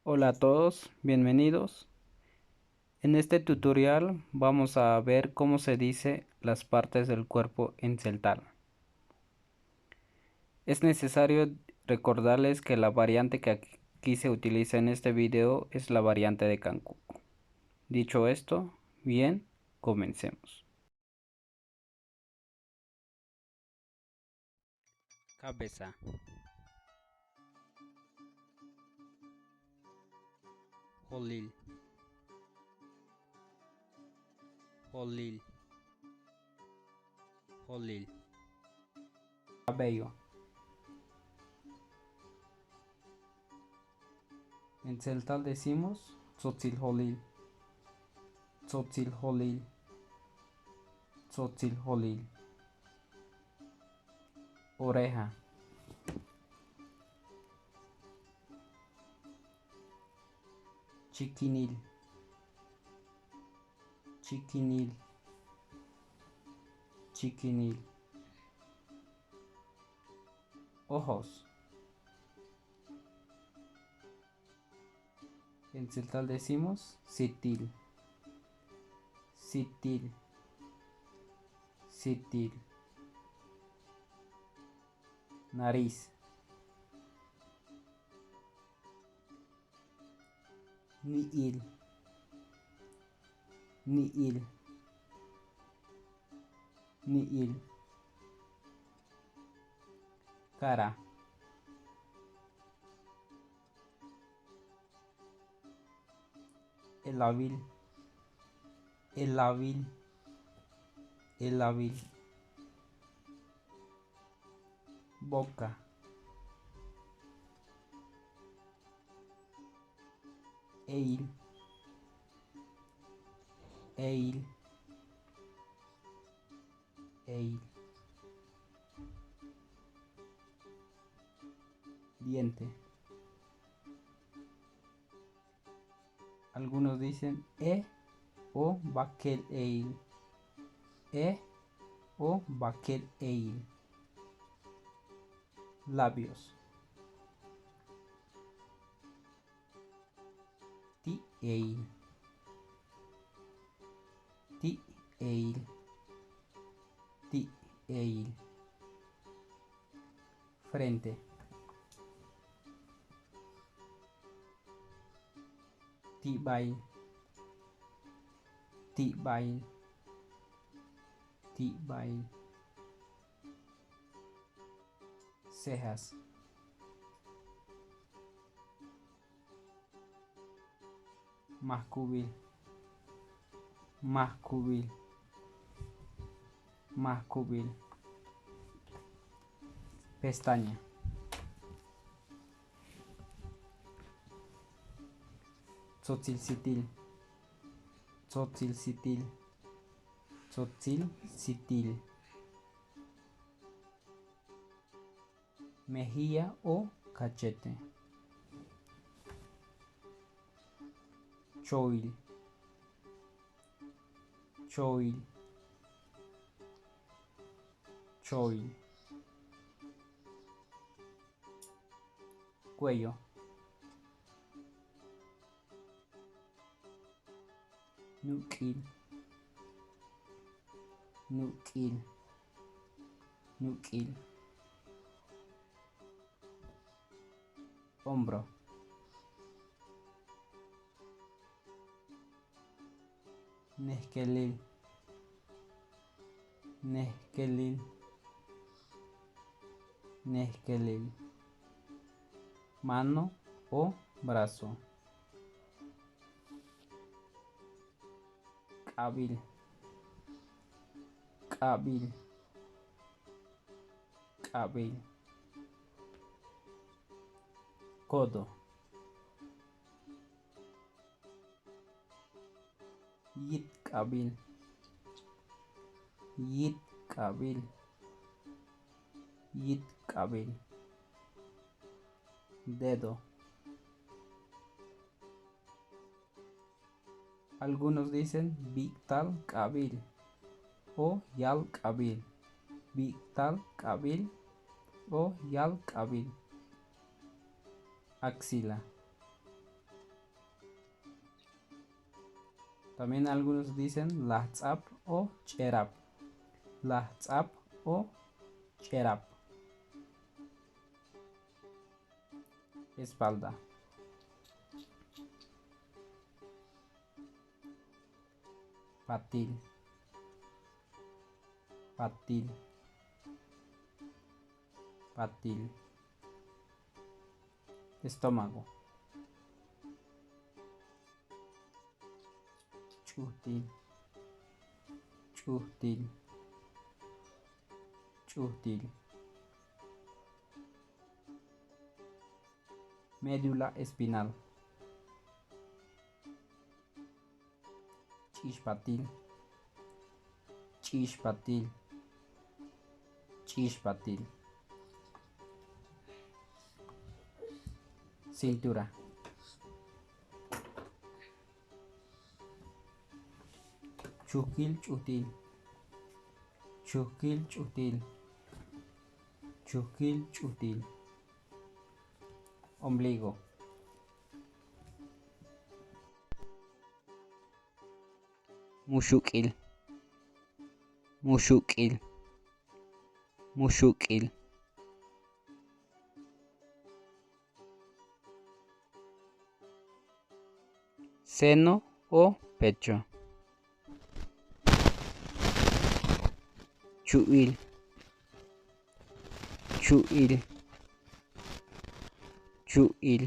Hola a todos, bienvenidos. En este tutorial vamos a ver cómo se dice las partes del cuerpo en celtal. Es necesario recordarles que la variante que aquí se utiliza en este video es la variante de Kankuku. Dicho esto, bien, comencemos. Cabeza, Holil, Holil, Holil. Cabello. En celtal decimos Tzotzil Holil, Tzotzil Holil, Tzotzil Holil. Oreja, Chiquinil, Chiquinil, Chiquinil. Ojos. En celtal decimos Sitil, Sitil, Sitil. Nariz. Niil, Niil, Niil. Cara. El hábil, el hábil, el hábil. Boca. Eil, Eil, Eil. Diente. Algunos dicen o bakel eil, e o bakel eil. Labios. Ti eil, ti eil, ti eil. Frente. Ti bail, ti bail, ti bail. Cejas. Mascubil, mascubil, mascubil. Pestaña. Tzotzilcitil, Tzotzilcitil, Tzotzilcitil. Mejilla o cachete. Choil, choil, choil. Cuello. Nuquil, nuquil, nuquil. Hombro. Nesquelil, nesquelil, nesquelil. Mano o brazo. Cabil, cabil, cabil. Codo. Yit cabil, yit cabil, yit cabil. Dedo. Algunos dicen Victal Kabil o Yal Kabil. Victal Kabil o Yal Kabil. Axila. También algunos dicen lahtzap o cherap. Lahtzap o cherap. Espalda. Patil. Patil. Patil. Estómago. Chuhtil. Chuhtil. Chuhtil. Médula espinal. Chishpatil. Chishpatil. Chishpatil. Cintura. Chuhkil chuhtil. Chuhkil chuhtil. Chuhkil chuhtil. Ombligo. Mushukil. Mushukil. Mushukil. Seno o pecho. Chu'il. Chu'il. Chu'il.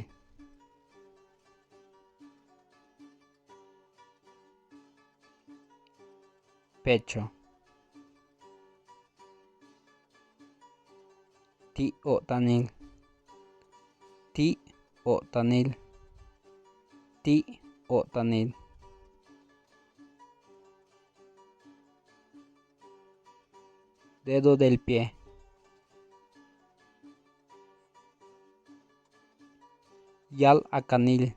Pecho. Ti o tanil. Ti o tanil. Ti o tanil. Dedo del pie. Yal acanil.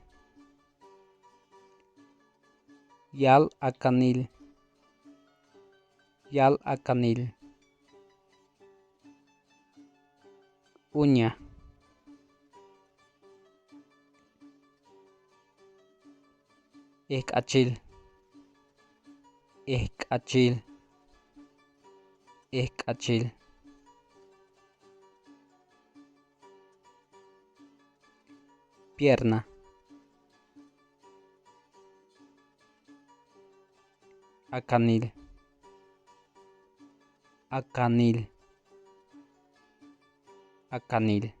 Yal acanil. Yal acanil. Uña. Ekachil. Ekachil. Ekachil. Pierna. Acanil. Acanil. Acanil.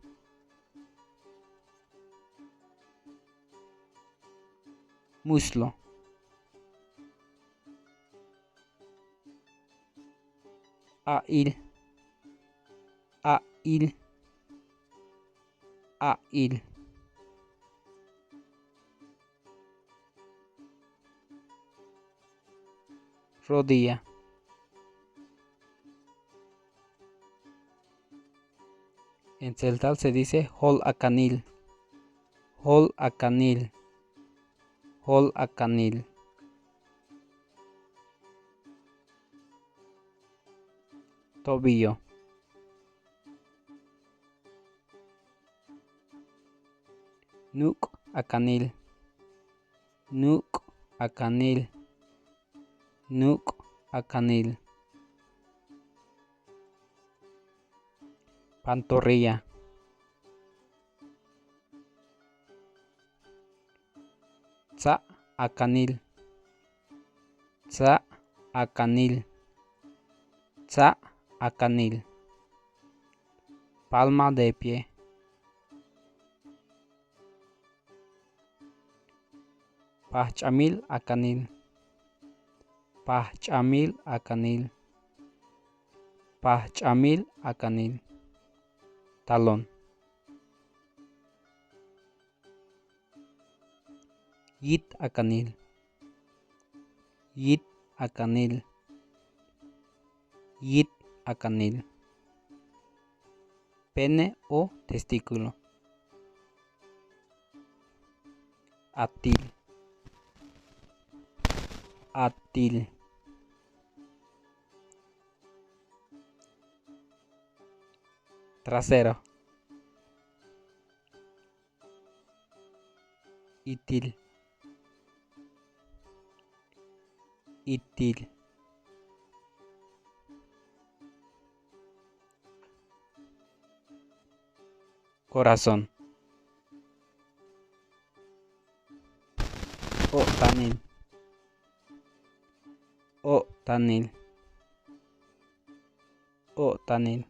Muslo. Ail. Ail. Ail. Rodilla. En celtal se dice hol acanil. Hol acanil. Hol acanil. Tobillo. Nuk acanil. Nuk acanil. Nuk acanil. Pantorrilla. Tza acanil. Tza acanil. Tza acanil. Palma de pie. Pach'amil acanil. Pach'amil acanil. Pach'amil acanil. Talón. Yit acanil. Yit acanil. Yit acanil. Pene o testículo. Atil. Atil. Trasero. Itil. Itil. Corazón. Tanil. Tanil. Tanil.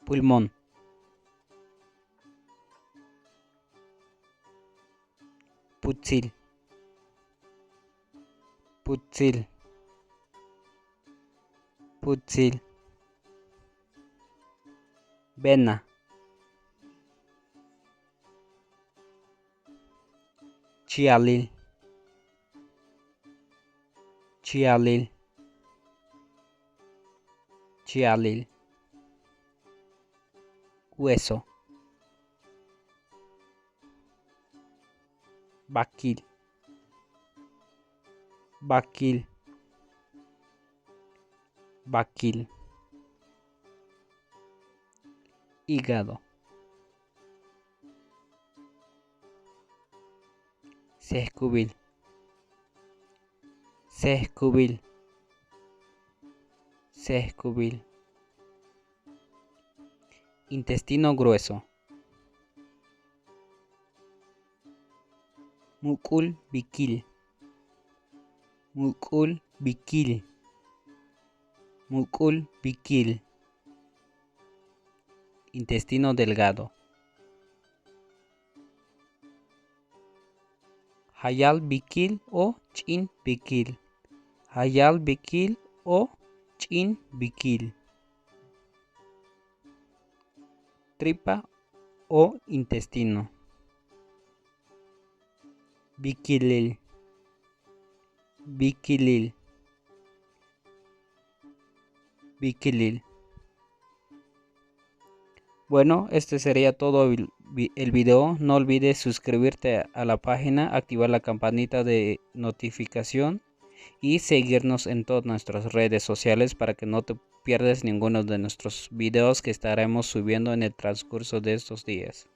Pulmón. Putzil. Putzil. Putzil. Vena. Chialil. Chialil. Chialil. Hueso. Baquil. Baquil. Baquil. Hígado. Sescubil. Sescubil. Sescubil. Intestino grueso. Mucul biquil. Mucul biquil. Mucul biquil. Intestino delgado. Hayal biquil o chin biquil. Hayal biquil o chin biquil. Tripa o intestino. Biquilil. Biquilil. Biquilil. Bueno, este sería todo el video. No olvides suscribirte a la página, activar la campanita de notificación y seguirnos en todas nuestras redes sociales para que no te pierdas ninguno de nuestros videos que estaremos subiendo en el transcurso de estos días.